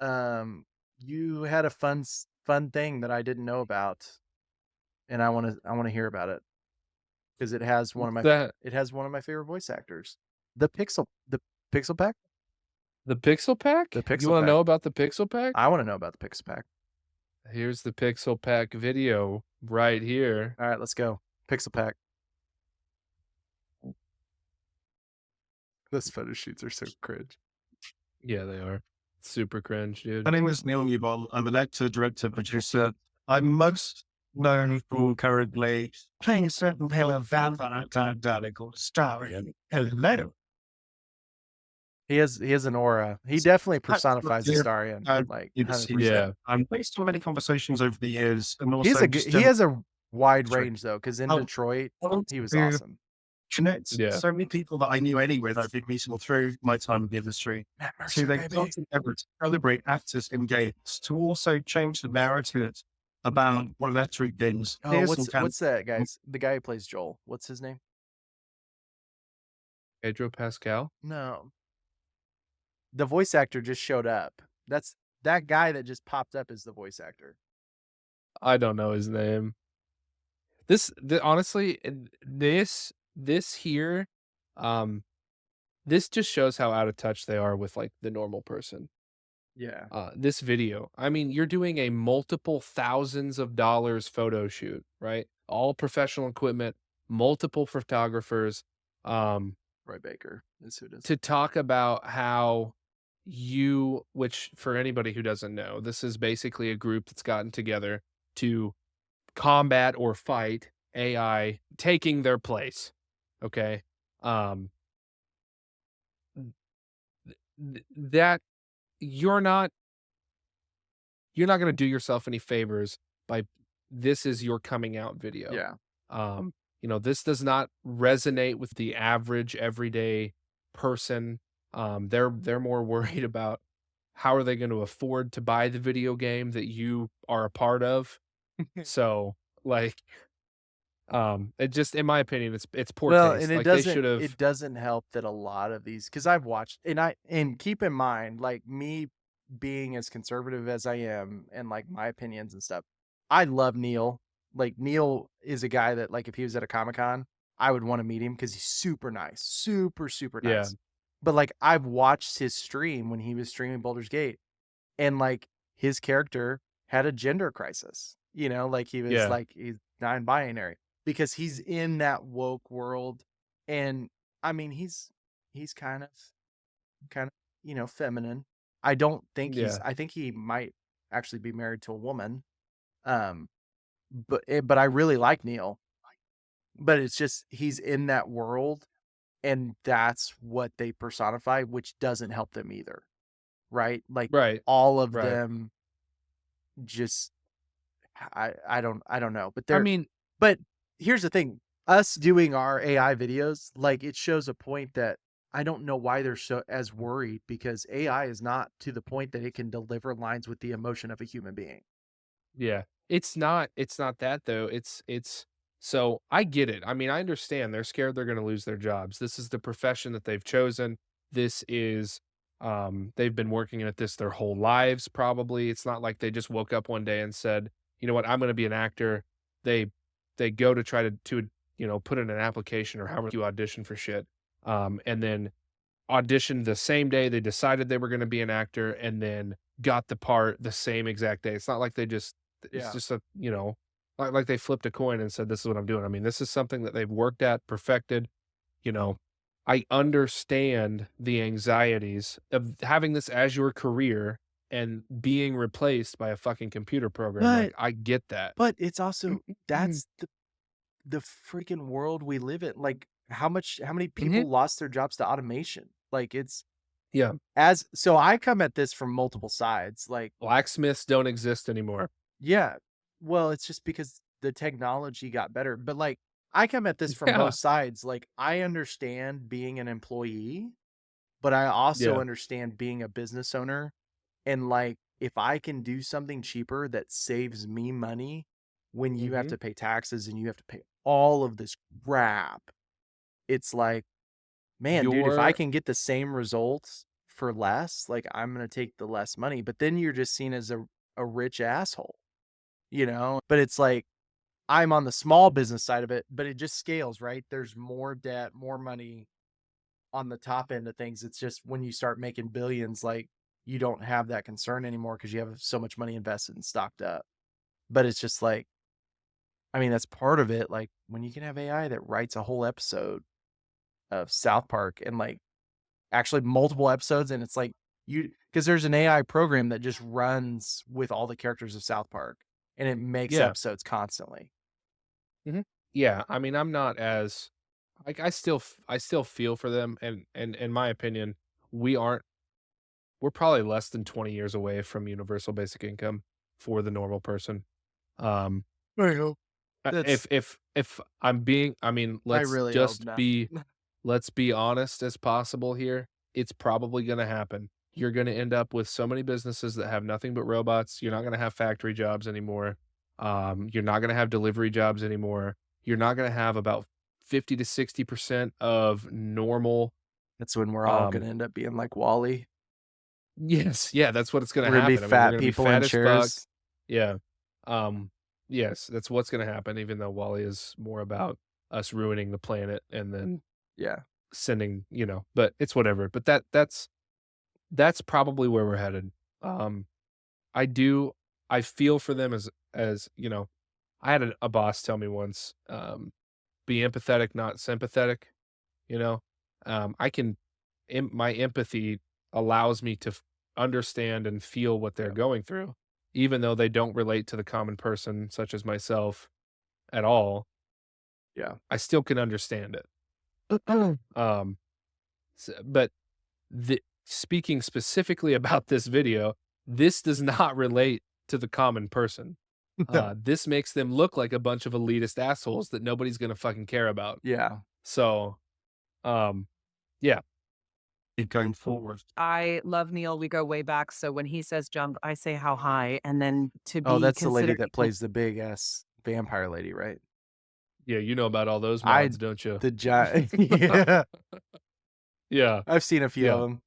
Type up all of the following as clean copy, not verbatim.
Um, you had a fun thing that I didn't know about, and I wanna hear about it because What's that? it has one of my favorite voice actors. The Pixel Pack? The Pixel The Pack? You Pixel wanna Pack. know about the Pixel Pack? I wanna know about the Pixel Pack. Here's the Pixel Pack video right here. Alright, let's go. Pixel Pack. Those photo shoots are so cringe. Yeah, they are. Super cringe, My dude. name is Neil Newbold. I'm an actor, director, producer. I'm most known for currently playing a certain pale of vampire character called Starion. Hello. He has an aura. He definitely That's not personifies clear. Astarion, like, You see 100%. that. Based on many conversations over the years and He has also a just he has a wide sorry. range though, because in I Detroit, want he was to awesome. connect Yeah. so many people that I knew anyway that I've been meeting all through my time in the industry. Matt So Mercer, they baby. got together to celebrate actors in games to also change the narrative about what lettering games Oh, is and can. what's that guy's the guy who plays Joel, what's his name? Pedro Pascal? No. The voice actor just showed up. That's that guy that just popped up is the voice actor. I don't know his name. Honestly, this here, um, this just shows how out of touch they are with, like, the normal person. Yeah. This video, I mean, you're doing a multiple thousands of dollars photo shoot, right? All professional equipment, multiple photographers, um, Roy Baker is who it is. to talk about how which for anybody who doesn't know, this is basically a group that's gotten together to combat or fight AI taking their place. Okay. Um, that you're not going to do yourself any favors by this is your coming out video. Yeah. Um, this does not resonate with the average everyday person. They're more worried about how are they going to afford to buy the video game that you are a part of. So, like, it just, in my opinion, it's poor Well, and taste. Like they should have. it doesn't help that a lot of these because I've watched and keep in mind, like me being as conservative as I am and like my opinions and stuff, I love Neil. Like Neil is a guy that like if he was at a Comic Con, I would want to meet him because he's super nice, super, super Yeah, nice. But like I've watched his stream when he was streaming Baldur's Gate, and like his character had a gender crisis, like he was yeah, like he's non-binary because he's in that woke world. And I mean, he's kind of, feminine. yeah. I think he might actually be married to a woman. Um, but I really like Neil. But it's just he's in that world and that's what they personify, which doesn't help them either. Right? Like Right, all of right. them just I don't know. I mean, But here's the thing, us doing our AI videos, like, it shows a point that I don't know why they're so as worried because AI is not to the point that it can deliver lines with the emotion of a human being. yeah. It's not that though. So I get it. I mean, I understand they're scared they're gonna lose their jobs. This is the profession that they've chosen. This is they've been working at this their whole lives probably. It's not like they just woke up one day and said, "You know what? I'm gonna be an actor." They they go to try to put in an application or however you audition for shit. And then auditioned the same day they decided they were gonna be an actor and then got the part the same exact day. It's not like it's Yeah. just like they flipped a coin and said, "This is what I'm doing." I mean, this is something that they've worked at, perfected, you know. I understand the anxieties of having this as your career and being replaced by a fucking computer program, like, But I get that. it's also that's the freaking world we live in. Like, how many Mhm. people lost their jobs to automation? Like, it's Yeah. as so I come at this from multiple sides, like Blacksmiths don't exist anymore. yeah. Well, it's just because the technology got better. But like I come at this from Yeah. both sides. Like I understand being an employee, but I also Yeah. understand being a business owner. And like if I can do something cheaper that saves me money when you have Mhm. to pay taxes and you have to pay all of this crap, it's like, man, dude, if I Your can get the same results for less. Like, I'm gonna take the less money, but then you're just seen as a rich asshole, you know? But it's like I'm on the small business side of it, but it just scales, right? There's more debt, more money on the top end of things. It's just when you start making billions, like you don't have that concern anymore because you have so much money invested and stocked up. But it's just like, I mean, that's part of it. Like when you can have AI that writes a whole episode of South Park and like actually multiple episodes, and it's like because there's an AI program that just runs with all the characters of South Park and it makes Yeah. episodes constantly. Yeah, I mean, I'm not as like I still feel for them, and in my opinion, we're probably less than 20 years away from universal basic income for the normal person. Um, I hope. That's if I'm being, I mean, I really hope not. let's be honest as possible here. It's probably going to happen. You're going to end up with so many businesses that have nothing but robots. You're not going to have factory jobs anymore. You're not going to have delivery jobs anymore. You're not going to have about 50 to 60% of normal. That's when we're all Um, gonna end up being like Wally. Yes, yeah, that's what it's going We're to gonna be happen. I mean, we're fat going to be people in fat as fuck. chairs. Yeah. Yes, that's what's going to happen, even though Wally is more about us ruining the planet and then Yeah. sending, but it's whatever. But that's probably where we're headed. Um, I feel for them as, I had a boss tell me once, be empathetic, not sympathetic, you know? I can my empathy allows me to understand and feel what they're going through, even though they don't relate to the common person such as myself at all. Yeah. I still can understand it. But speaking specifically about this video, this does not relate to the common person. This makes them look like a bunch of elitist assholes that nobody's gonna fucking care about. Yeah. So, yeah. Keep going forward. I love Neil. We go way back. So when he says jump, I say how high. And then to be Oh, that's the lady considered that plays the big ass vampire lady, right? Yeah, you know about all those I mods, don't you? The giant. Yeah. Yeah, I've seen a few Yeah. of them.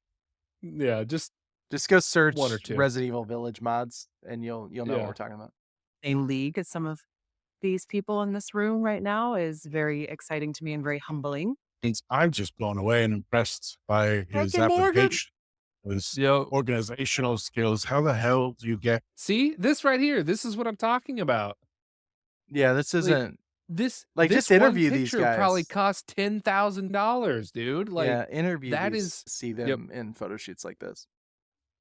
yeah, just Just go search One or two. Resident Evil Village mods and you'll know what Yeah. we're talking about. a league as some of these people in this room right now is very exciting to me and very humbling. I'm just blown away and impressed by his Morgan. application, his Yo, organizational skills. How the hell do you get? see this right here? This is what I'm talking about. Yeah, this isn't This Like, this just one interview these picture probably guys. cost $10,000, dude. Like, yeah, interview that these, is- see them in photo shoots like this.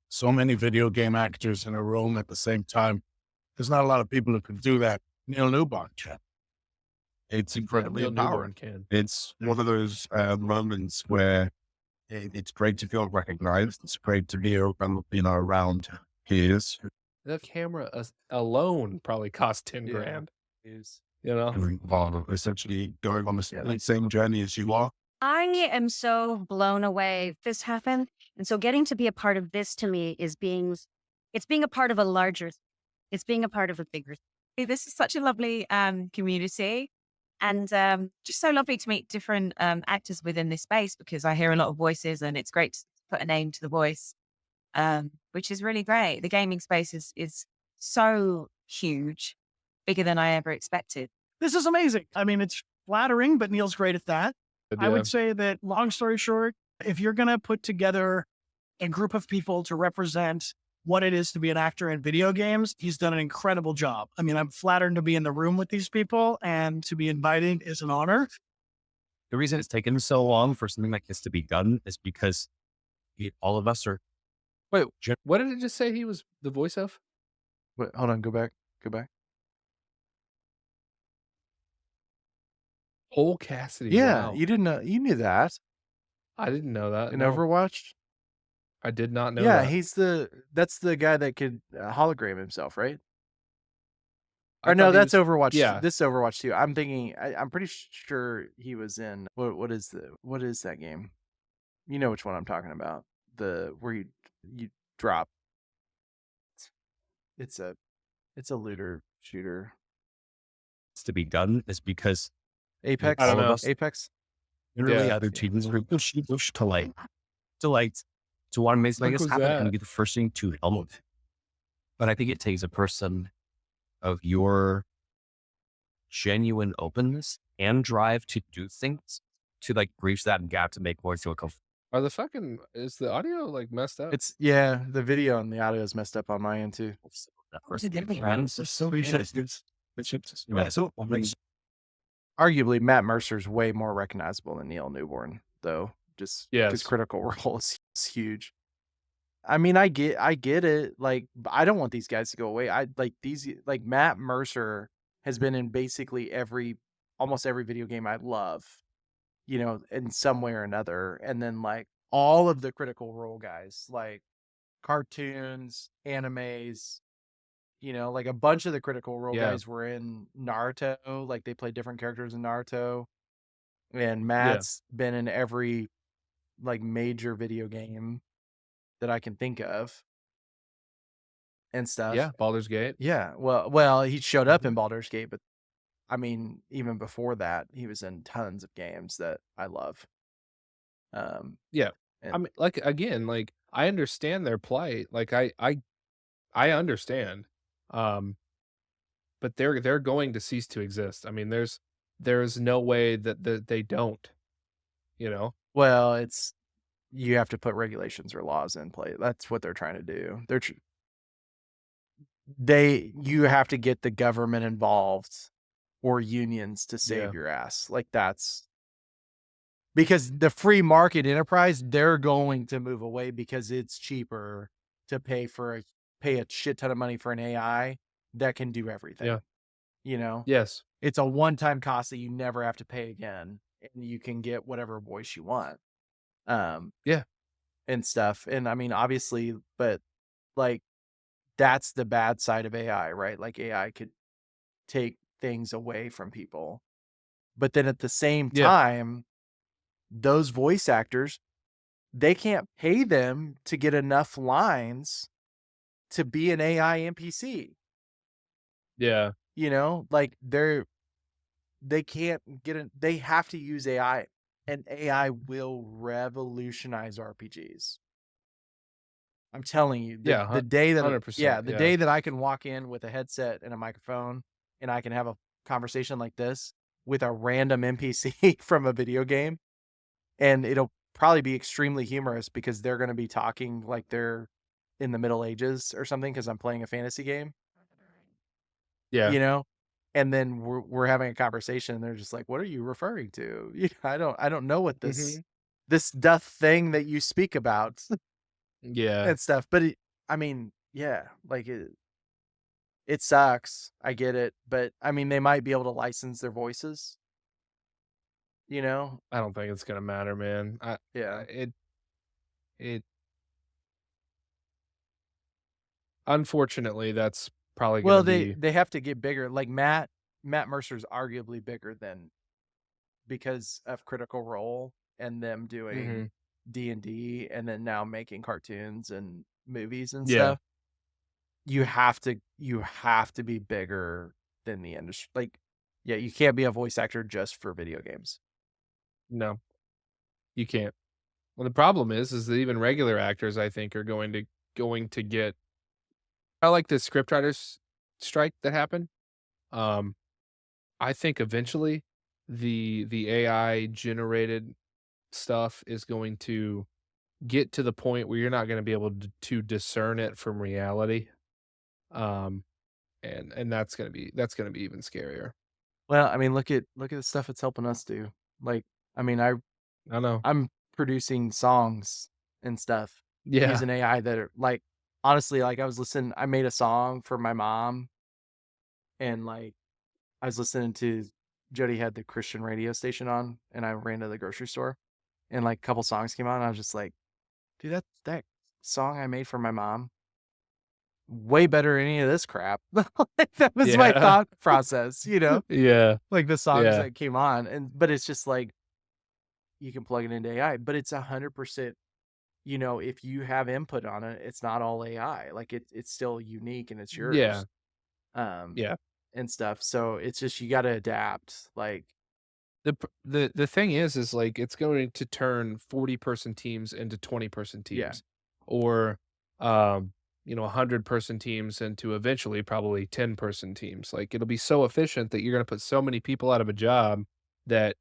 So many video game actors in a room at the same time. There's not a lot of people who can do that. Neil Newbon can. It's incredibly Neil empowering. Newborn can. It's one of those moments where it's great to feel recognized. It's great to be around peers The camera alone probably cost 10 Yeah. grand. Is You know? who are essentially going on the same journey as you are. I am so blown away this happened. And so getting to be a part of this to me is being a part of a larger, it's being a part of a bigger. This is such a lovely community. And just so lovely to meet different actors within this space because I hear a lot of voices and it's great to put a name to the voice, which is really great. The gaming space is so huge, bigger than I ever expected. This is amazing. I mean, it's flattering, but Neil's great at that. I Yeah. would say that, long story short, if you're going to put together a group of people to represent what it is to be an actor in video games, he's done an incredible job. I mean, I'm flattered to be in the room with these people and to be invited is an honor. The reason it's taken so long for something like this to be done is because all of us are Wait, what did it just say he was the voice of? Wait, hold on, go back. Cole Cassidy. Yeah, wow. you didn't know. You knew that I didn't know that. in no. Overwatch. I did not know Yeah, that. that's the guy that could hologram himself, right? I Or no, thought he that's was- Overwatch. yeah. This is Overwatch 2. I'm thinking. I'm pretty sure he was in what is that game? You know which one I'm talking about. The where you drop. It's a looter shooter. to be done is because Apex. I don't all of know. us- Apex. Really, Yeah. other teams are push to light. to want to make Fuck this was happen that? and be the first thing to help. But I think it takes a person of your genuine openness and drive to do things to like bridge that gap to make more feel comfortable. Is the audio like messed up? It's yeah, the video and the audio is messed up on my end too. That person. Arguably, Matt Mercer's way more recognizable than Neil Newborn, though, just because Yes. Critical Role is huge. I mean, I get it. Like, I don't want these guys to go away. I like these. Like Matt Mercer has been in basically almost every video game I love, in some way or another. And then like all of the Critical Role guys, like cartoons, animes, like a bunch of the Critical Role Yeah. guys were in Naruto. Like they played different characters in Naruto. And Yeah. Matt's been in every like major video game that I can think of and stuff. Yeah. Baldur's Gate. Yeah. Well, he showed up Mhm. in Baldur's Gate, but I mean, even before that, he was in tons of games that I love. Yeah. And I mean, like again, like I understand their plight. Like I understand. But they're going to cease to exist. I mean, there's no way that they don't, you know? well, you have to put regulations or laws in place. That's what they're trying to do. You have to get the government involved or unions to save Yeah. your ass. Like that's because the free market enterprise, they're going to move away because it's cheaper to pay a shit ton of money for an AI that can do everything. Yeah. Yes. It's a one-time cost that you never have to pay again, and you can get whatever voice you want. Yeah. And stuff. And I mean, obviously, but like that's the bad side of AI, right? Like AI could take things away from people. But then at the same Yeah. time, those voice actors, they can't pay them to get enough lines to be an AI NPC. Yeah. Like they can't get it. They have to use AI, and AI will revolutionize RPGs. I'm telling you, Yeah, the day that 100%, the yeah. day that I can walk in with a headset and a microphone and I can have a conversation like this with a random NPC from a video game, and it'll probably be extremely humorous because they're going to be talking like they're in the Middle Ages or something because I'm playing a fantasy game, Yeah. and then we're having a conversation and they're just like, what are you referring to? I don't know what Mhm. this doth thing that you speak about Yeah. and stuff. But I mean, yeah, like it sucks. I get it. But I mean, they might be able to license their voices, I don't think it's gonna matter, man. Yeah. It unfortunately, that's probably Well, gonna be they have to get bigger. Like Matt Mercer's arguably bigger than because of Critical Role and them doing Mhm. D&D and then now making cartoons and movies and Yeah. stuff. You have to be bigger than the industry. Like, yeah, you can't be a voice actor just for video games. No. You can't. Well, the problem is that even regular actors, I think, are going to get I like the scriptwriters strike that happened. I think eventually the AI generated stuff is going to get to the point where you're not gonna be able to discern it from reality. Um, and that's gonna be even scarier. Well, I mean, look at the stuff it's helping us do. Like, I mean, I know. I'm producing songs and stuff Yeah. using AI that are like honestly, like I made a song for my mom and like I was listening to Jody had the Christian radio station on and I ran to the grocery store and like a couple songs came on and I was just like, dude, that song I made for my mom way better than any of this crap. That was my Yeah. thought process, Yeah. like the songs Yeah. that came on. But it's just like you can plug it into AI, but it's 100%, if you have input on it, it's not all AI. Like it's still unique and it's yours. Yeah. Um, Yeah. and stuff. So it's just you got to adapt. Like, The thing is like it's going to turn 40-person teams into 20-person teams. Yeah. or 100-person teams into eventually probably 10-person teams. Like it'll be so efficient that you're going to put so many people out of a job that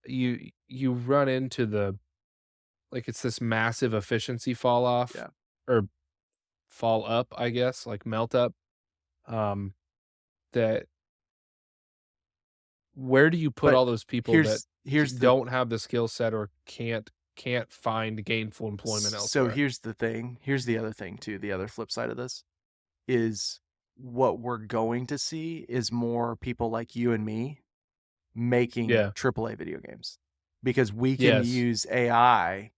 you run into the like it's this massive efficiency fall off Yeah. or fall up, I guess, like melt up. Um, that where do you put But all those people that here's the don't have the skill set or can't find gainful employment so elsewhere? here's the thing. Here's the other thing too. The other flip side of this is what we're going to see is more people like you and me making Yeah. AAA video games because we can Yes. use AI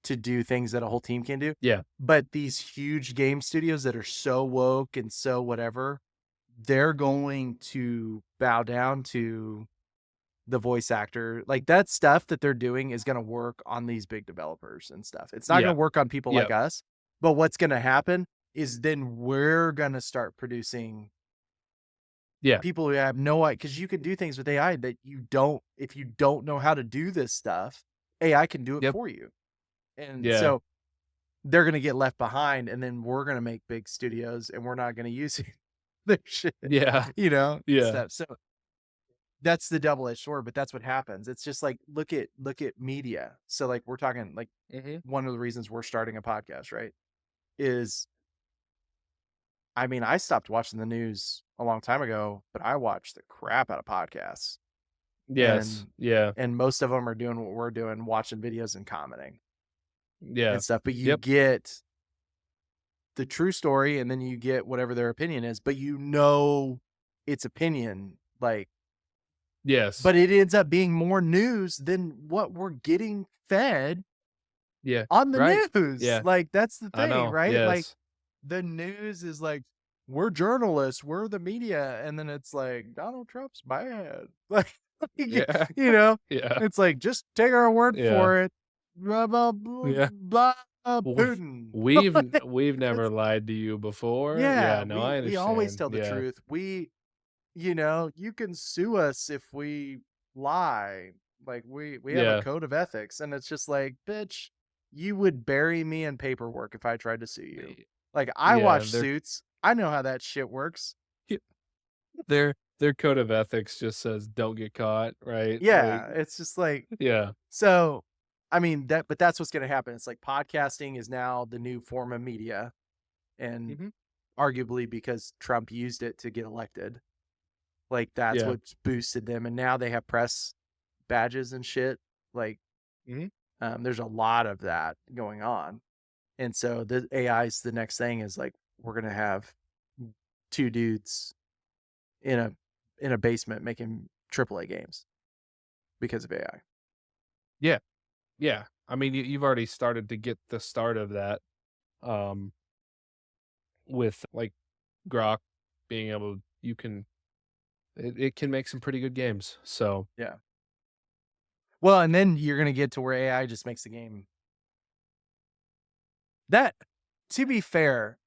to do things that a whole team can do. Yeah. But these huge game studios that are so woke and so whatever, they're going to bow down to the voice actor. Like that stuff that they're doing is going to work on these big developers and stuff. It's not Yeah. going to work on people like Yep. us. But what's going to happen is then we're going to start producing Yeah. people who have no idea, because you can do things with AI that you don't, if you don't know how to do this stuff, AI can do it Yep. for you. And Yeah. so they're going to get left behind, and then we're going to make big studios and we're not going to use their shit, Yeah. and Yeah. stuff. So that's the double-edged sword, but that's what happens. It's just like, look at media. So like we're talking like Mm-hmm. one of the reasons we're starting a podcast, right? Is, I mean, I stopped watching the news a long time ago, but I watch the crap out of podcasts. Yes. Yeah. And most of them are doing what we're doing, watching videos and commenting Yeah. and stuff. But you Yep. get the true story, and then you get whatever their opinion is, but it's opinion. Like, Yes. but it ends up being more news than what we're getting fed yeah. on the Right. news. Yeah. Like, that's the I thing, know. right? Like, Yes. the news is like, we're journalists, we're the media, and then it's like Donald Trump's bad. Like, Yeah. Yeah. Yeah. It's like, just take our word Yeah. for it. Blah blah blah, Yeah. blah Well, Putin. we've never lied to you before. Yeah, Yeah. No, I we always tell understand. the Yeah. truth. You can sue us if we lie. Like we have Yeah. a code of ethics, and it's just like, bitch, you would bury me in paperwork if I tried to sue you. Like, I Yeah, watch they're- Suits. I know how that shit works. Their code of ethics just says don't get caught, right? Yeah, Like, it's just like, yeah. so I mean but that's what's going to happen. It's like podcasting is now the new form of media, and Mhm. arguably because Trump used it to get elected. Like, that's Yeah. what's boosted them, and now they have press badges and shit. Like, Mhm. there's a lot of that going on, and so the AI's the next thing is like, we're gonna have two dudes in a basement making AAA games because of AI. Yeah. I mean, you've already started to get the start of that, with like Grok being able, it can make some pretty good games. So Well, and then you're gonna get to where AI just makes the game. That, to be fair,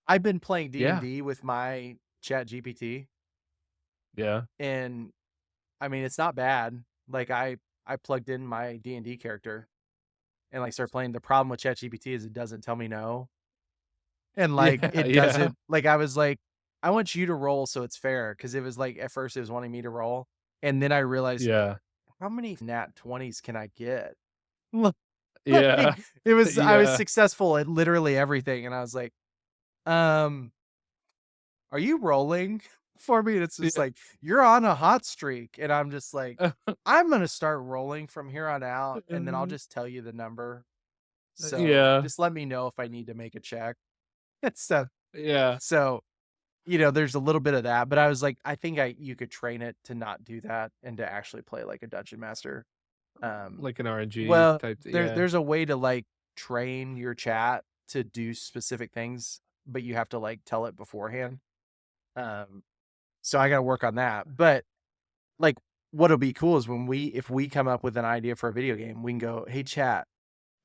I've been playing Yeah. D&D with my Chat GPT, yeah, and I mean, it's not bad. Like, I plugged in my D&D character and like started playing. The problem with ChatGPT is it doesn't tell me no, and like Yeah, it yeah. doesn't. Like, I was like, I want you to roll so it's fair, because it was like at first it was wanting me to roll, and then I realized, yeah, how many nat 20s can I get? yeah, Like, it was I was Yeah. successful at literally everything, and I was like, are you rolling for me? And it's just Yeah. like, you're on a hot streak, and I'm just like, I'm gonna start rolling from here on out, and then I'll just tell you the number. So Yeah. just let me know if I need to make a check and stuff. yeah, So, there's a little bit of that, but I was like, I think you could train it to not do that and to actually play like a dungeon master. like an RNG Well, type. there's a way to like train your chat to do specific things, but you have to like tell it beforehand. So I got to work on that. But like, what'll be cool is if we come up with an idea for a video game, we can go, hey chat,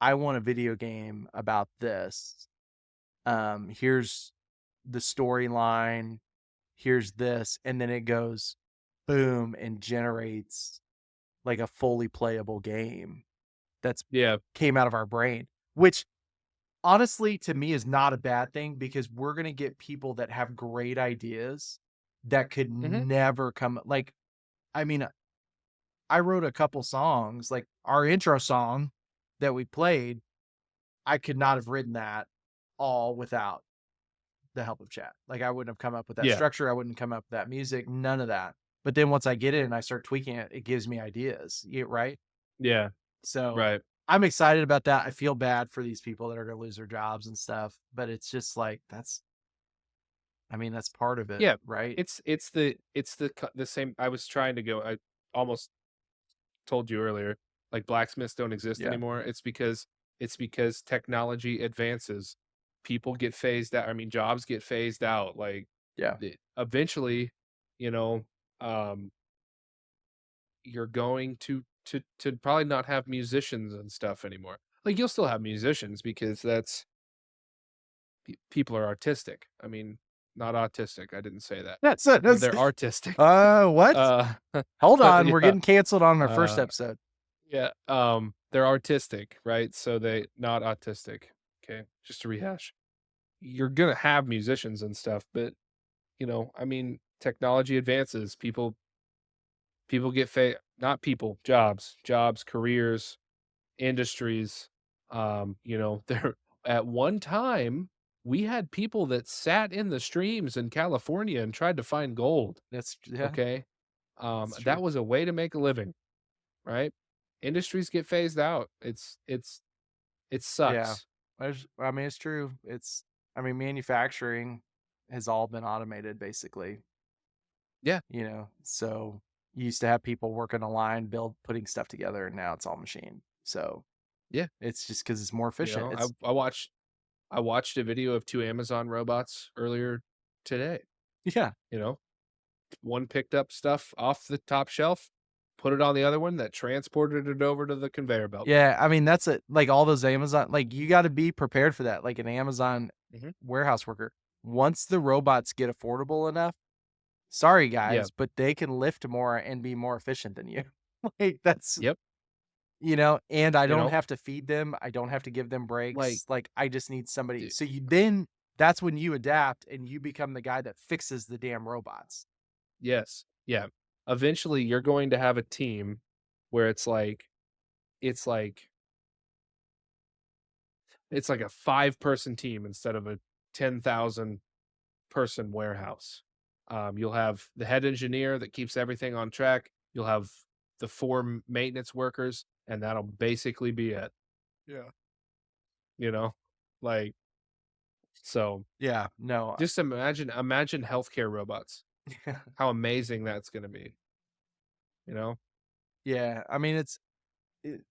I want a video game about this. Here's the storyline. Here's this, and then it goes boom and generates like a fully playable game that's yeah, came out of our brain, which honestly, to me, is not a bad thing because we're gonna get people that have great ideas that could Mhm. never come. Like, I mean, I wrote a couple songs, like our intro song that we played. I could not have written that all without the help of chat. Like, I wouldn't have come up with that Yeah. structure. I wouldn't come up with that music. None of that. But then once I get it and I start tweaking it, it gives me ideas. Right. Yeah. So Right. I'm excited about that. I feel bad for these people that are going to lose their jobs and stuff, but it's just like, I mean, that's part of it. Yeah. Right. The same. I was trying to go. I almost told you earlier, like blacksmiths don't exist Yeah. anymore. It's because technology advances. People get phased out. I mean, jobs get phased out. Like Yeah. eventually, you know, um, you're going to probably not have musicians and stuff anymore. Like you'll still have musicians because that's people are artistic. I mean, not autistic. I didn't say that. That's it. That's, They're artistic. what? Hold on. We're Yeah. getting canceled on our first Uh, episode. Yeah, they're artistic, right? So they not autistic. Okay, just to rehash. You're gonna have musicians and stuff, but I mean, technology advances. People get not people, jobs, careers, industries. There at one time we had people that sat in the streams in California and tried to find gold. Yeah. Okay, That's that true. was a way to make a living, right? Industries get phased out. It Yeah. sucks. I mean, it's true. I mean, manufacturing has all been automated basically, Yeah. so you used to have people working a line, putting stuff together, and now it's all machine. So Yeah. it's just because it's more efficient. I watched a video of 2 Amazon robots earlier today, Yeah. you know? One picked up stuff off the top shelf, put it on the other one that transported it over to the conveyor belt. Yeah. I mean, that's it. Like all those Amazon, like you got to be prepared for that. Like an Amazon Mhm. warehouse worker, once the robots get affordable enough, sorry Yeah. guys, but they can lift more and be more efficient than you. Like that's, Yep. and I You don't know? have to feed them. I don't have to give them Like, breaks. Like I just need somebody. d So that's when you adapt and you become the guy that fixes the damn robots. yes. Yeah. Eventually, you're going to have a team where it's like it's like a 5-person team instead of a 10,000-person warehouse. You'll have the head engineer that keeps everything on track. You'll have the 4 maintenance workers, and that'll basically be it. Yeah. You know, like so. Yeah. No. Just imagine healthcare robots. How amazing that's going to be. You know. Yeah. I mean,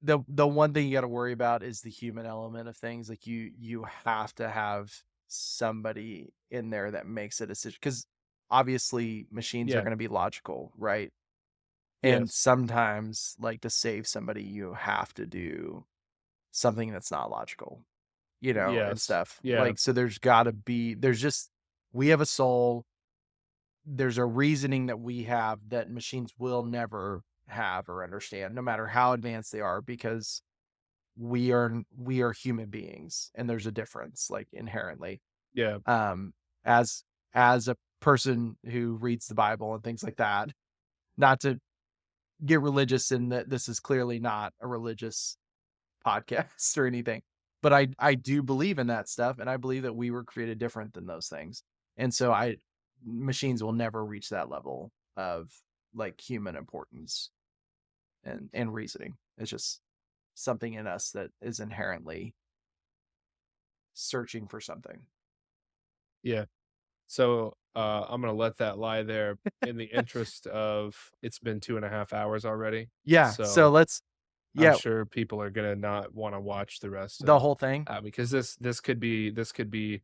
the one thing you got to worry about is the human element of things. Like you have to have somebody in there that makes a decision because obviously machines are Yeah. going to be logical, right? And Yes. sometimes, like to save somebody, you have to do something that's not logical, and Yes. stuff. Yeah. Like, so we have a soul. There's a reasoning that we have that machines will never have or understand, no matter how advanced they are, because we are human beings and there's a difference, like inherently. Yeah. As a person who reads the Bible and things like that, not to get religious in that this is clearly not a religious podcast or anything, but I do believe in that stuff, and I believe that we were created different than those things, and so machines will never reach that level of like human importance and reasoning. It's just something in us that is inherently searching for something. Yeah. So I'm gonna let that lie there in the interest of it's been 2.5 hours already. Yeah. So So let's, I'm sure people are gonna not want to watch the rest the of whole thing. because this could be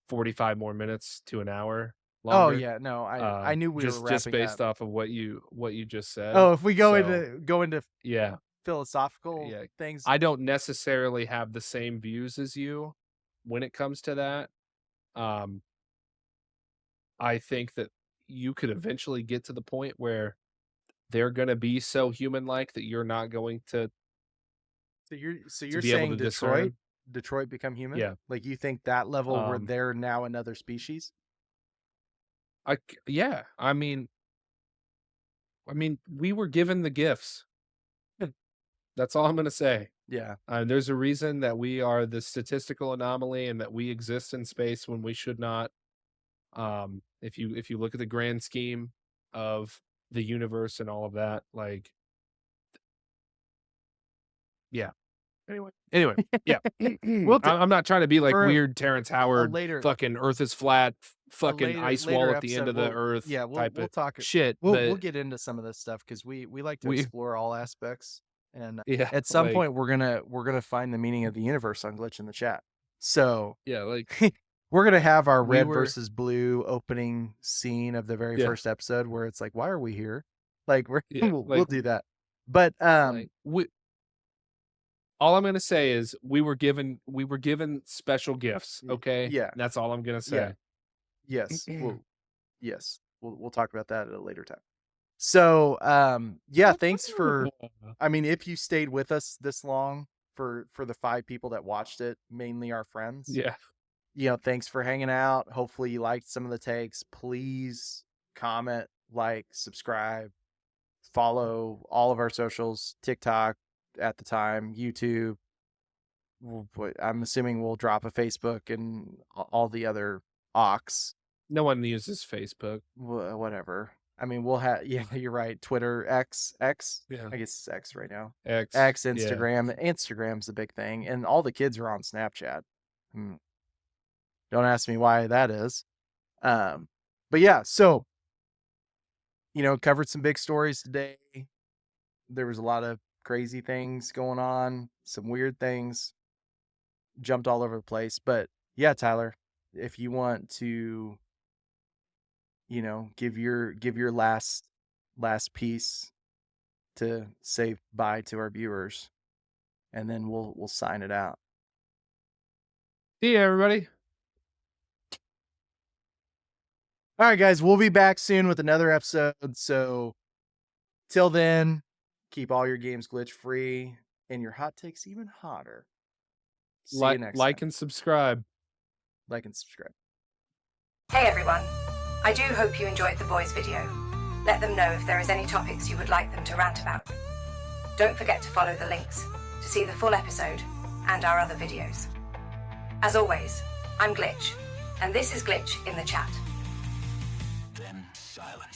45 more minutes to an hour Oh longer. yeah. No, I knew we were just wrapping based up. off of what you just said. Oh, if we go So, into yeah, philosophical yeah. things. I don't necessarily have the same views as you when it comes to that. Um, I think that you could eventually get to the point where they're gonna be so human-like that you're not going to So you're be able saying to Detroit? discern. Detroit Become Human? Yeah. Like you think that level where Um, they're now another species? Yeah. I mean, we were given the gifts. That's all I'm gonna say. Yeah. There's a reason that we are the statistical anomaly and that we exist in space when we should not. If you look at the grand scheme of the universe and all of that, like, yeah. Anyway, yeah. We'll I'm not trying to be like for weird Terrence Howard, later fucking Earth is flat, fucking ice wall later at the end of the episode, Earth yeah, type we'll of talk. shit. We'll but get into some of this stuff because we like to we, explore all aspects, and yeah, at some like, point we're gonna find the meaning of the universe on Glitch in the Chat. So yeah, like we're gonna have our we red were, versus blue opening scene of the very yeah, first episode where it's like, why are we here? Like yeah, we'll like, do that. But like all I'm gonna say is we were given special gifts. Okay, yeah, that's all I'm gonna yeah, say. yes, we'll talk about that at a later time. So yeah, thanks for, I mean, if you stayed with us this long, for the 5 people that watched it, mainly our friends, Yeah, thanks for hanging out. Hopefully you liked some of the takes. Please comment, like, subscribe, follow all of our socials, TikTok at the time, YouTube. I'm assuming we'll drop a Facebook and all the other aux. no one uses Facebook. Whatever. I mean, we'll have, yeah, you're right. Twitter, X. Yeah, I guess it's X right now. X, yeah. Instagram. Instagram's the big thing. And all the kids are on Snapchat. Don't ask me why that is. But yeah, so, covered some big stories today. There was a lot of crazy things going on, some weird things, jumped all over the place. But yeah, Tyler, if you want to, give your last piece to say bye to our viewers, and then we'll sign it out. See ya, everybody. All right, guys, we'll be back soon with another episode. So till then, keep all your games glitch free and your hot takes even hotter. See you next time. And subscribe. Like and subscribe. Hey everyone, I do hope you enjoyed the boys' video. Let them know if there is any topics you would like them to rant about. Don't forget to follow the links to see the full episode and our other videos. As always, I'm Glitch, and this is Glitch in the Chat. Then silence.